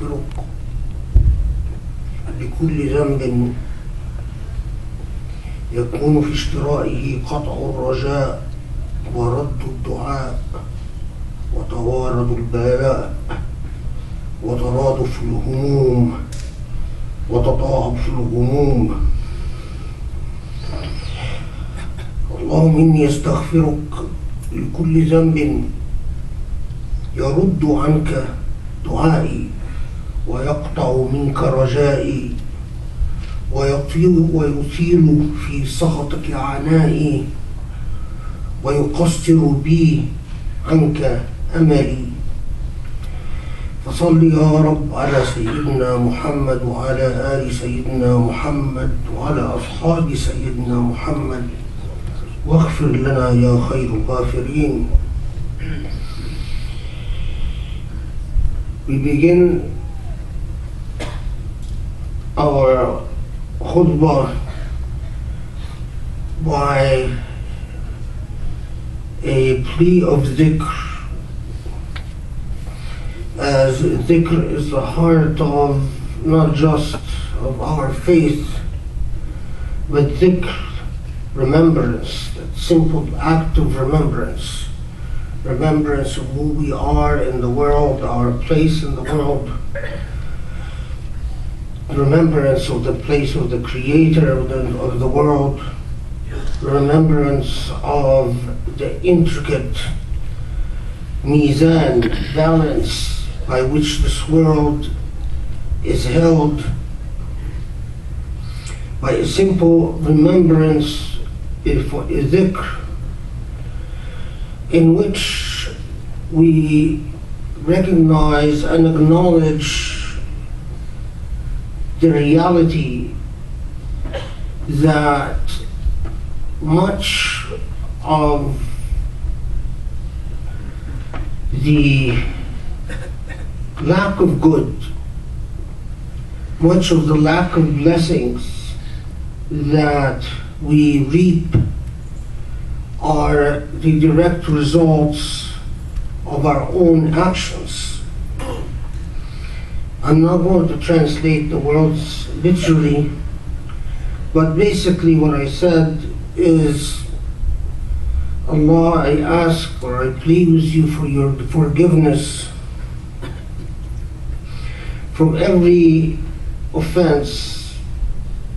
يستغفرك لكل ذنب يكون في اشترائه قطع الرجاء ورد الدعاء وتوارد البلاء وترادف الهموم وتضاعف الغموم. اللهم إني أستغفرك لكل ذنب يرد عنك دعائي ويقطع منك رجائي ويطيل في سخطك عنائي ويقصر بي عنك أملي. فصل يا رب على سيدنا محمد وعلى آل سيدنا محمد وعلى أصحاب سيدنا محمد واغفر لنا يا خير الغافرين. We begin our khutbah by a plea of dhikr, as dhikr is the heart of not just of our faith, but dhikr, remembrance, that simple act of remembrance, remembrance of who we are in the world, our place in the world, remembrance of the place of the Creator of the world, remembrance of the intricate mizan, balance by which this world is held, by a simple remembrance, for a dhikr, in which we recognize and acknowledge the reality that much of the lack of good, much of the lack of blessings that we reap are the direct results of our own actions. I'm not going to translate the words literally, but basically what I said is, Allah, I ask or I plead with you for your forgiveness from every offense,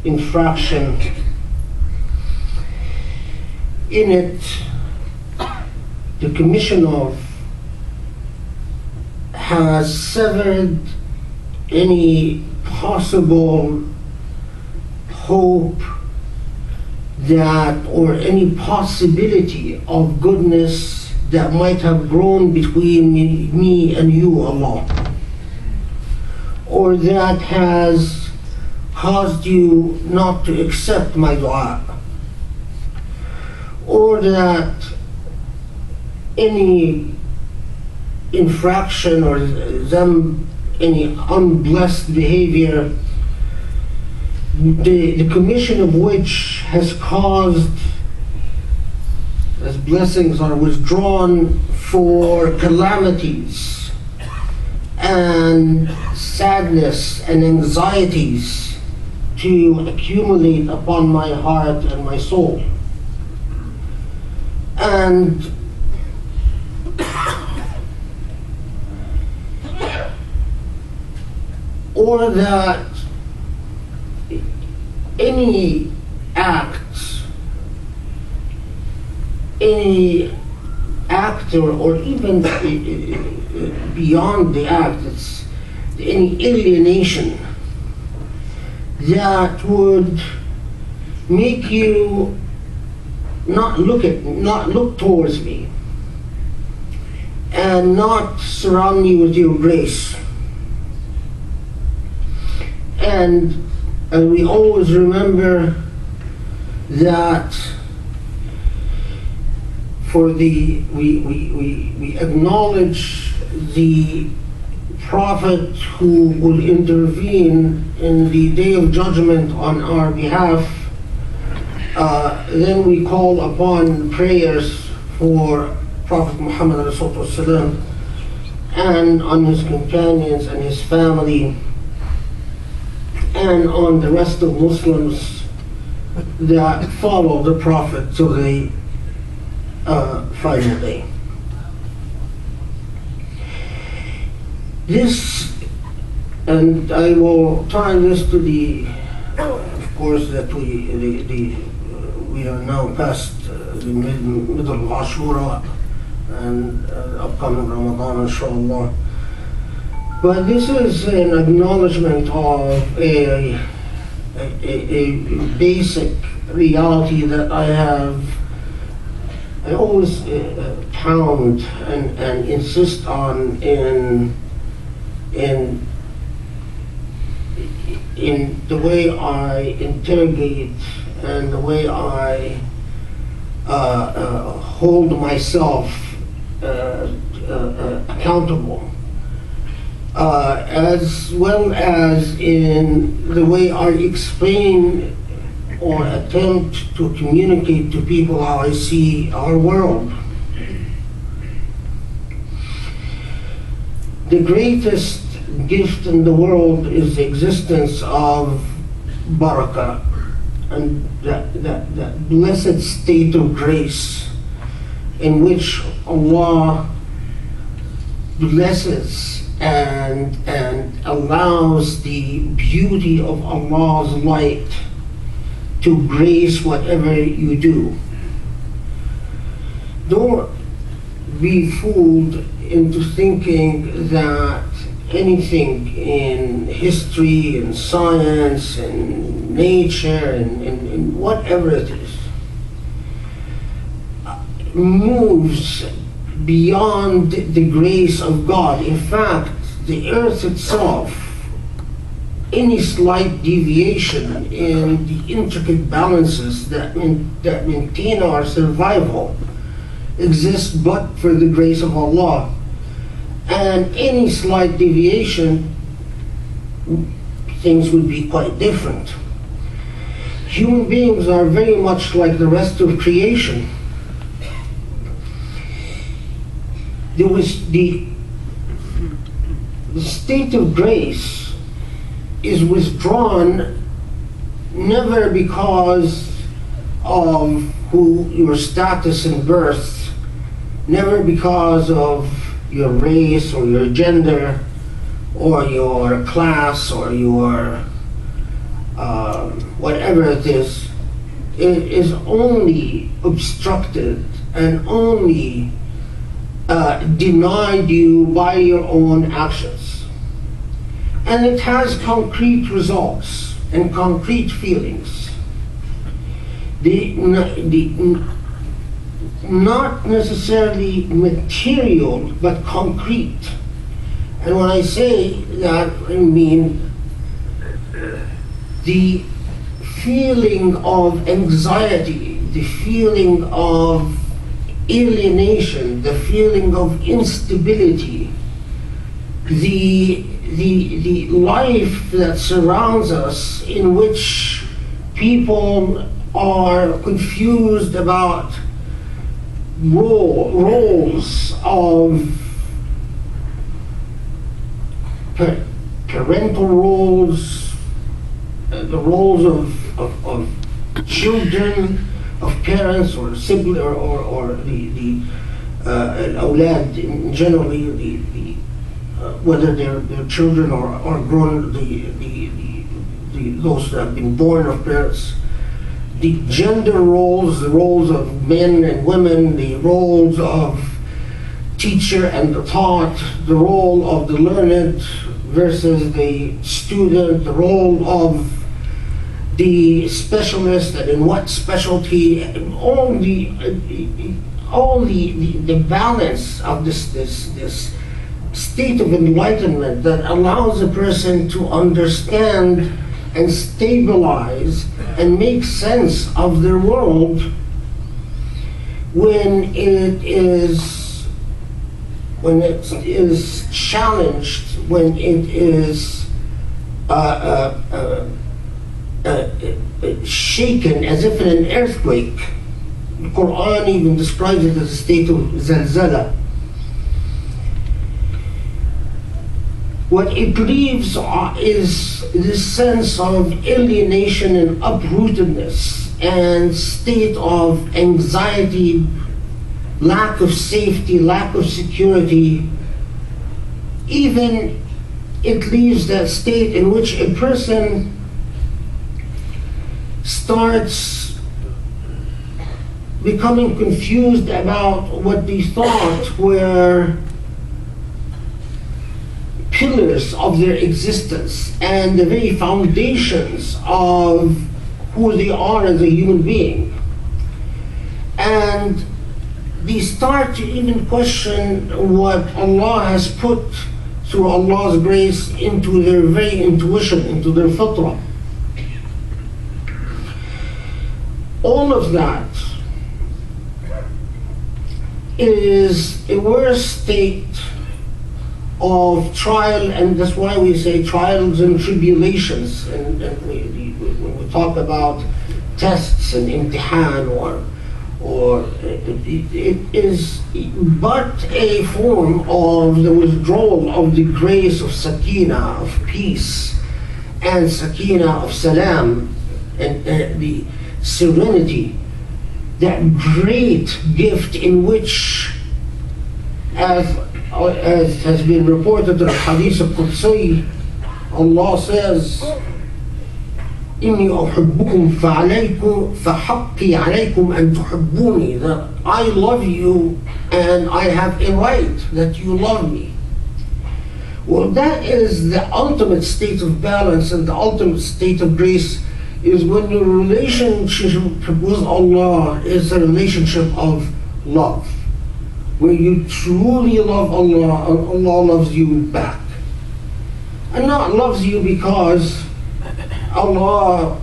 infraction. In it, the commission of has severed any possible hope that, or any possibility of goodness that might have grown between me and you, Allah, or that has caused you not to accept my dua, or that any infraction or any unblessed behavior, the commission of which has caused, as blessings are withdrawn, for calamities and sadness and anxieties to accumulate upon my heart and my soul. And or that any act, or even beyond the act, it's any alienation that would make you not look towards me and not surround me with your grace. And we always remember that we acknowledge the Prophet who will intervene in the Day of Judgment on our behalf. Then we call upon prayers for Prophet Muhammad ﷺ, and on his companions and his family, and on the rest of Muslims that follow the Prophet till the final day. This, and I will tie this to the, of course, that we are now past the middle of Ashura and upcoming Ramadan, inshallah. But this is an acknowledgement of a basic reality that I always pound and insist on in the way I interrogate and the way I hold myself accountable, as well as in the way I explain or attempt to communicate to people how I see our world. The greatest gift in the world is the existence of barakah, and that blessed state of grace in which Allah blesses and allows the beauty of Allah's light to grace whatever you do. Don't be fooled into thinking that anything in history and science and nature and whatever it is moves beyond the grace of God. In fact, the earth itself, any slight deviation in the intricate balances that maintain our survival exists but for the grace of Allah. And any slight deviation, things would be quite different. Human beings are very much like the rest of creation. There was the state of grace is withdrawn never because of your status in birth, never because of your race or your gender or your class or your whatever it is only obstructed and only denied you by your own actions. And it has concrete results and concrete feelings. Not necessarily material, but concrete. And when I say that, I mean the feeling of anxiety, the feeling of alienation, the feeling of instability, the life that surrounds us, in which people are confused about roles of parental roles, the roles of children, of parents or siblings, or the awlad generally, whether they're children or grown, those that have been born of parents. The gender roles, the roles of men and women, the roles of teacher and the taught, the role of the learned versus the student, the role of the specialist and in what specialty, all the balance of this state of enlightenment that allows a person to understand and stabilize and make sense of their world when it is challenged, when it is shaken as if in an earthquake. The Quran even describes it as a state of zalzala. What it leaves is this sense of alienation and uprootedness and state of anxiety, lack of safety, lack of security. Even it leaves that state in which a person starts becoming confused about what they thought were pillars of their existence and the very foundations of who they are as a human being. And they start to even question what Allah has put through Allah's grace into their very intuition, into their fitrah. All of that is a worse state of trial, and that's why we say trials and tribulations. And when we talk about tests and imtihan, or it is but a form of the withdrawal of the grace of sakina, of peace, and sakina of salam, and the serenity, that great gift in which, as has been reported in the Hadith of Qudsi, Allah says, إِنِّي أُحِبُّكُمْ فَحَقِّي عَلَيْكُمْ أَن تُحِبُّونِي, that I love you and I have a right that you love me. Well, that is the ultimate state of balance, and the ultimate state of grace is when your relationship with Allah is a relationship of love, where you truly love Allah and Allah loves you back. And not loves you because Allah,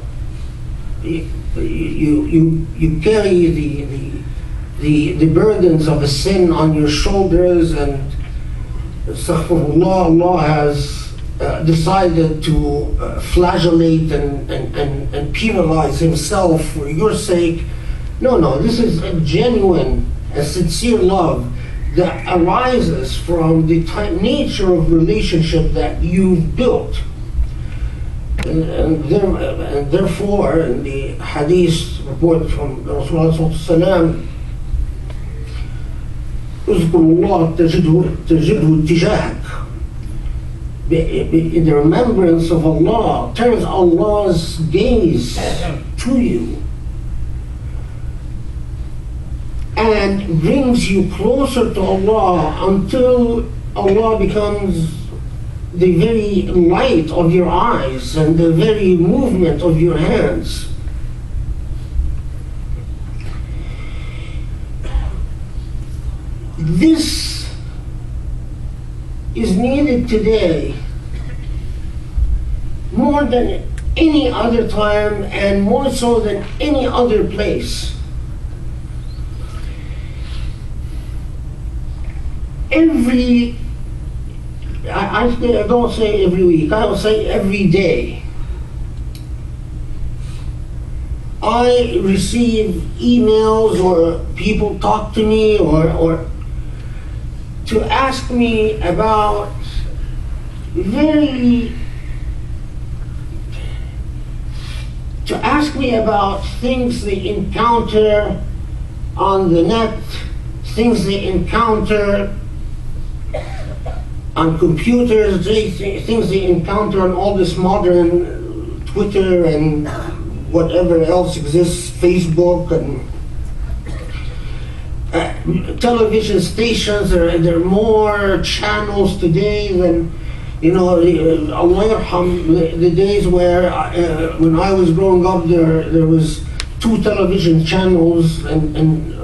you carry the burdens of a sin on your shoulders, and astaghfirullah, Allah has decided to flagellate and penalize himself for your sake. No, this is a genuine and sincere love that arises from the nature of relationship that you've built. And therefore, in the hadith reported from Rasulullah, اذكر الله تجده تجاهك. The remembrance of Allah turns Allah's gaze to you and brings you closer to Allah until Allah becomes the very light of your eyes and the very movement of your hands. This is needed today more than any other time, and more so than any other place. I don't say every week, I will say every day, I receive emails or people talk to me or to ask me about things they encounter on the net, things they encounter on computers, things they encounter on all this modern Twitter and whatever else exists, Facebook and television stations. There are more channels today than, Allah yarham, the days where when I was growing up, there was 2 television channels, and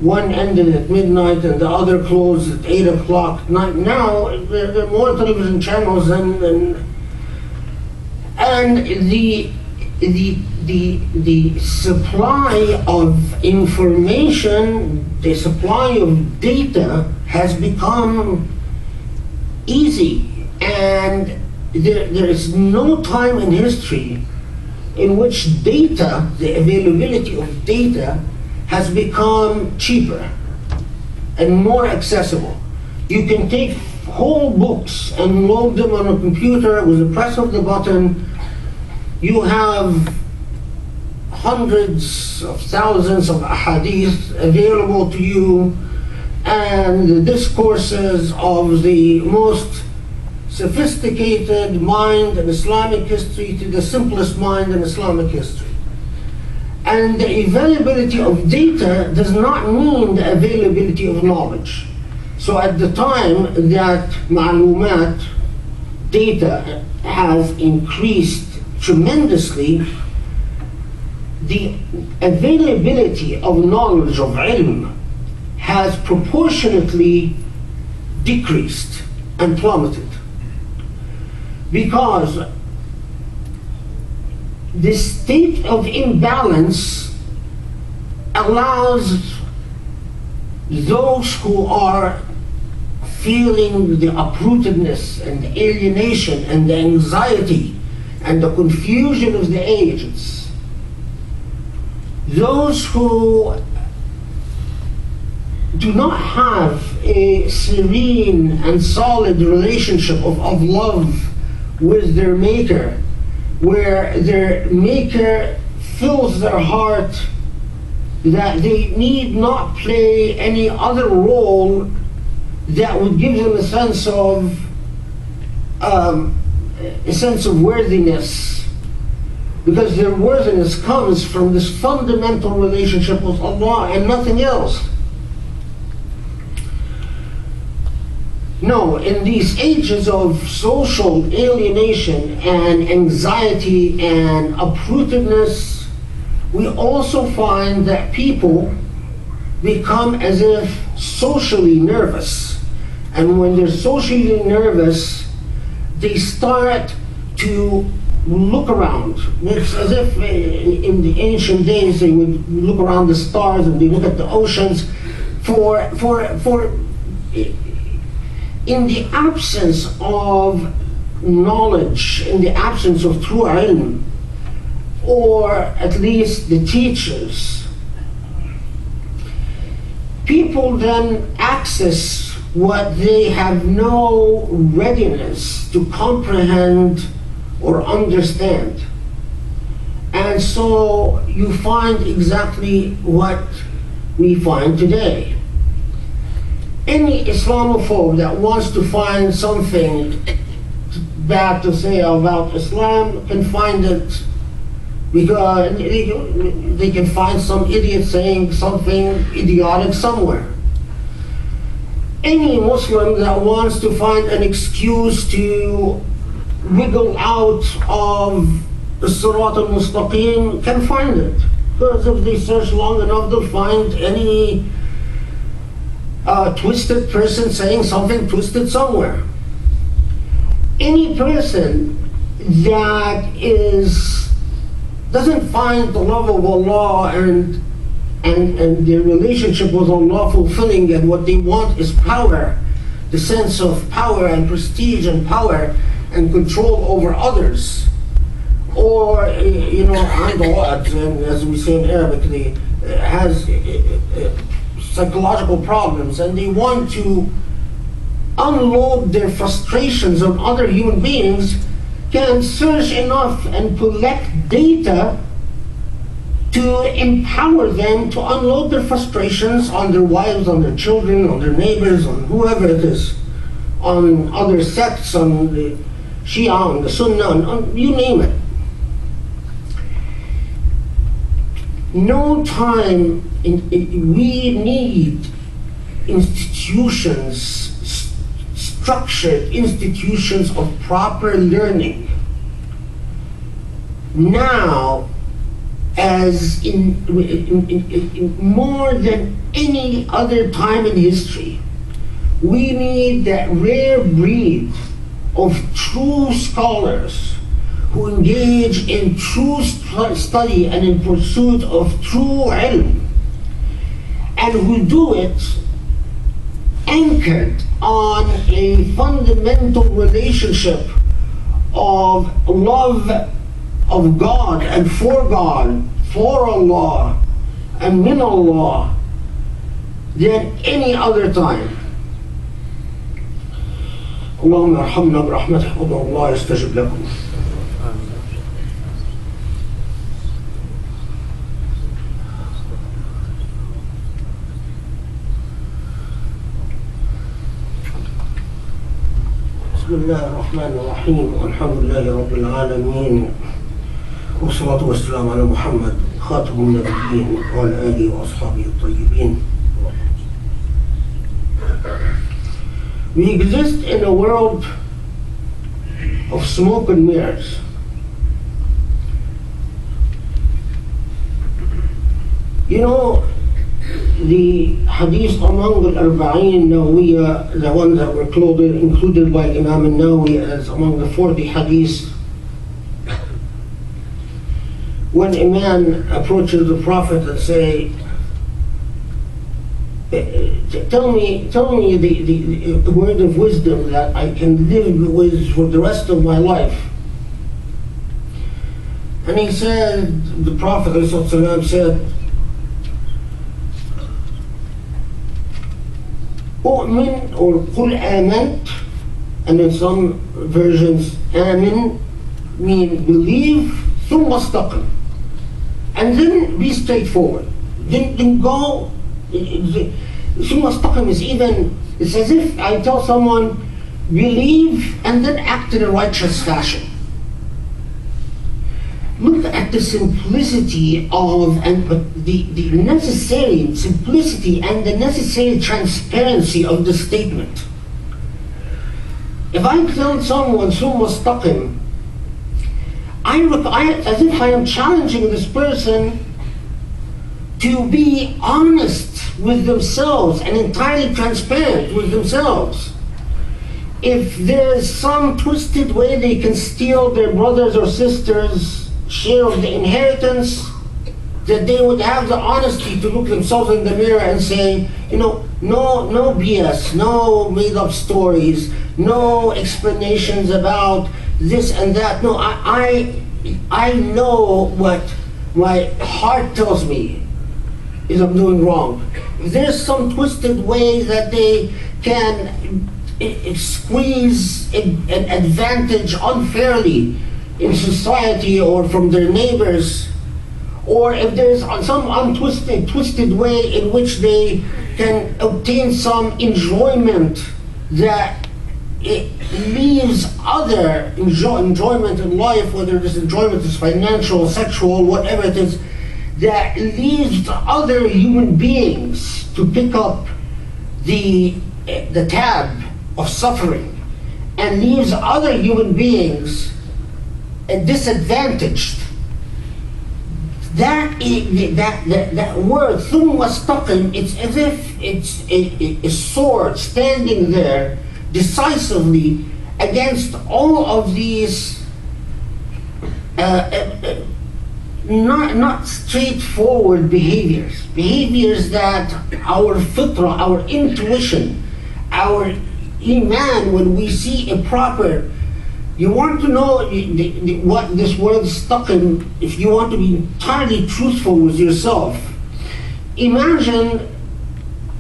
one ended at midnight and the other closed at 8 o'clock. Now there are more television channels and the supply of information, the supply of data has become easy, and there is no time in history in which data, the availability of data, has become cheaper and more accessible. You can take whole books and load them on a computer with the press of the button, you have hundreds of thousands of ahadith available to you, and the discourses of the most sophisticated mind in Islamic history to the simplest mind in Islamic history. And the availability of data does not mean the availability of knowledge. So at the time that ma'lumat, data, has increased tremendously, the availability of knowledge, of ilm, has proportionately decreased and plummeted. Because the state of imbalance allows those who are feeling the uprootedness and the alienation and the anxiety and the confusion of the ages, those who do not have a serene and solid relationship of love with their Maker, where their Maker fills their heart, that they need not play any other role that would give them a sense of worthiness, because their worthiness comes from this fundamental relationship with Allah and nothing else. No, in these ages of social alienation and anxiety and uprootedness, we also find that people become as if socially nervous. And when they're socially nervous, they start to look around. It's as if in the ancient days they would look around the stars and they look at the oceans for in the absence of knowledge, in the absence of true ilm, or at least the teachers, people then access what they have no readiness to comprehend or understand. And so you find exactly what we find today. Any Islamophobe that wants to find something bad to say about Islam can find it, because they can find some idiot saying something idiotic somewhere. Any Muslim that wants to find an excuse to wiggle out of the Sirat al-Mustaqim can find it, because if they search long enough they'll find any twisted person saying something twisted somewhere. Any person that doesn't find the love of Allah and their relationship with Allah fulfilling, and what they want is power, the sense of power and prestige and power and control over others, or and as we say in Arabic, has psychological problems, and they want to unload their frustrations on other human beings, can search enough and collect data to empower them to unload their frustrations on their wives, on their children, on their neighbors, on whoever it is, on other sects, on the Shia, on the Sunnah, on you name it. No time, we need institutions, structured institutions of proper learning. Now, as in more than any other time in history, we need that rare breed of true scholars who engage in true study and in pursuit of true ilm, and who do it anchored on a fundamental relationship of love of God and for God, for Allah, and min Allah, than any other time. اللهم ارحمنا برحمتك ادعوا الله يستجب لكم. بسم الله الرحمن الرحيم والحمد لله رب العالمين والصلاة والسلام على محمد خاتم النبيين وعلى آله وأصحابه الطيبين. We exist in a world of smoke and mirrors. You know, the hadith among the Arba'in Nawawiyya, the ones that were included by Imam al-Nawawi as among the 40 hadiths, when a man approaches the Prophet and say, tell me the word of wisdom that I can live with for the rest of my life. And he said, the Prophet ﷺ said, U'min or Qul Amant, and in some versions, Amin mean believe, thumma istaqim, and then be straightforward. Then go. Thumma istaqim is even, it's as if I tell someone, believe and then act in a righteous fashion. Look at the simplicity of, and the necessary simplicity and the necessary transparency of the statement. If I tell someone, Summa istaqim, as if I am challenging this person to be honest with themselves and entirely transparent with themselves. If there's some twisted way they can steal their brothers or sisters' share of the inheritance, that they would have the honesty to look themselves in the mirror and say, no BS, no made up stories, no explanations about this and that. No, I know what my heart tells me is I'm doing wrong. If there's some twisted way that they can squeeze an advantage unfairly in society or from their neighbors, or if there's some twisted way in which they can obtain some enjoyment that it leaves other enjoyment in life, whether this enjoyment is financial, sexual, whatever it is, that leaves other human beings to pick up the tab of suffering, and leaves other human beings disadvantaged. That word, thumma istaqim, it's as if it's a sword standing there decisively against all of these not straightforward behaviors that our fitra, our intuition, our iman, when we see a proper, you want to know what this word istaqim, if you want to be entirely truthful with yourself, imagine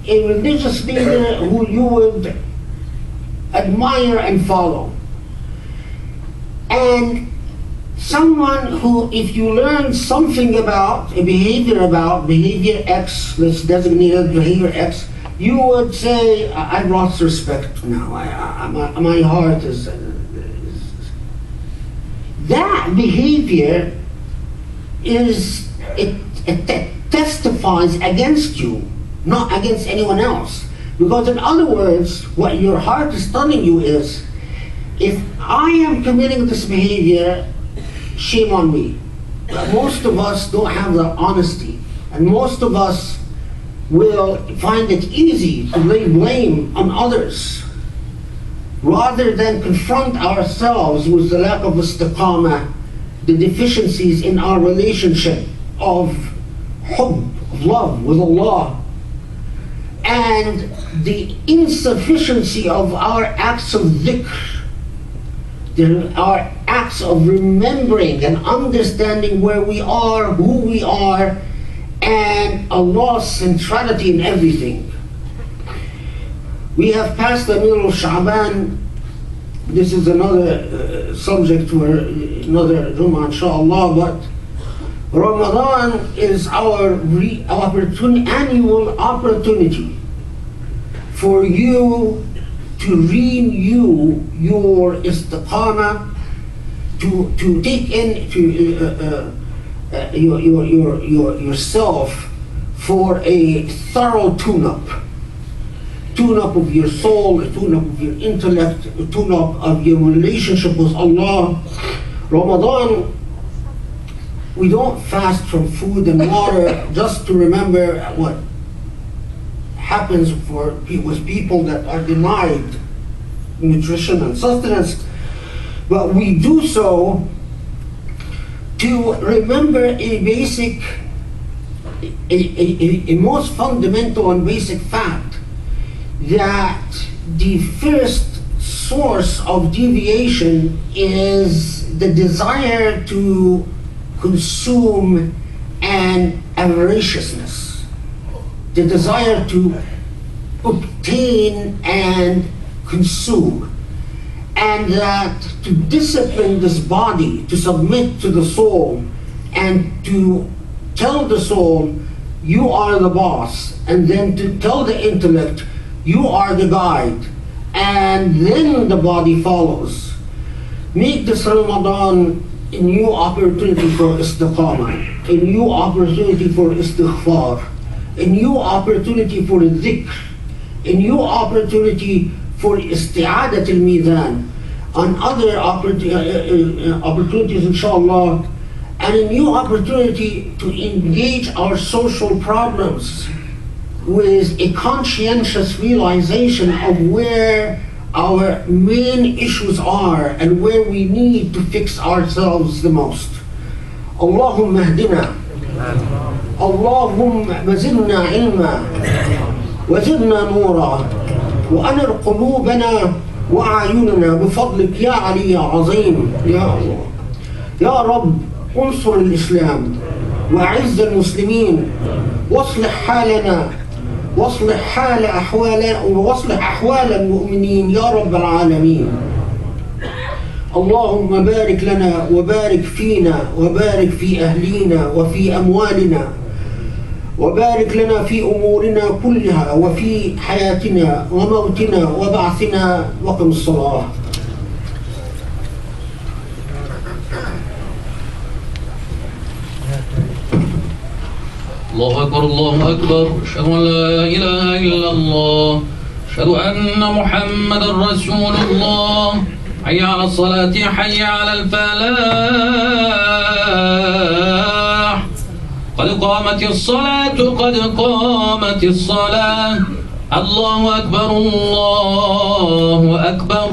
a religious leader who you would admire and follow, and someone who, if you learn something about a behavior X, let's designate it behavior X, you would say, I've lost respect now. My heart is. That behavior it testifies against you, not against anyone else. Because in other words, what your heart is telling you is, if I am committing this behavior, shame on me. But most of us don't have the honesty, and most of us will find it easy to lay blame on others rather than confront ourselves with the lack of istiquaama, the deficiencies in our relationship of hubb, of love with Allah, and the insufficiency of our acts of dhikr, our acts of remembering and understanding where we are, who we are, and Allah's centrality in everything. We have passed the middle of Sha'ban, this is another subject for another Jummah, inshallah, but Ramadan is our annual opportunity for you to renew your istiqamah, to take in yourself for a thorough tune-up of your soul, a tune-up of your intellect, a tune-up of your relationship with Allah. Ramadan, we don't fast from food and water just to remember what happens with people that are denied nutrition and sustenance, but we do so to remember a most fundamental and basic fact, that the first source of deviation is the desire to consume and avariciousness, the desire to obtain and consume, and that to discipline this body, to submit to the soul, and to tell the soul, you are the boss, and then to tell the intellect, you are the guide, and then the body follows. Make this Ramadan a new opportunity for istiqamah, a new opportunity for istighfar, a new opportunity for dhikr, a new opportunity for isti'adat al-mizan, and other opportunities, inshallah, and a new opportunity to engage our social problems with a conscientious realization of where our main issues are and where we need to fix ourselves the most. Allahumma hdina, Allahumma zidna ilma, wa zidna nura, wa anir qulubana wa a'yunana bifadlik ya Ali ya Azim, ya Allah. Ya Rabb, انصر الإسلام وأعز المسلمين واصلح حالنا واصلح أحوال المؤمنين يا رب العالمين. اللهم بارك لنا وبارك فينا وبارك في أهلينا وفي أموالنا وبارك لنا في أمورنا كلها وفي حياتنا وموتنا وبعثنا وقم الصلاة. الله أكبر الله أكبر، أشهد أن لا إله إلا الله، أشهد أن محمدا رسول الله، حي على الصلاة حي على الفلاح، قد قامت الصلاة قد قامت الصلاة، الله أكبر الله أكبر.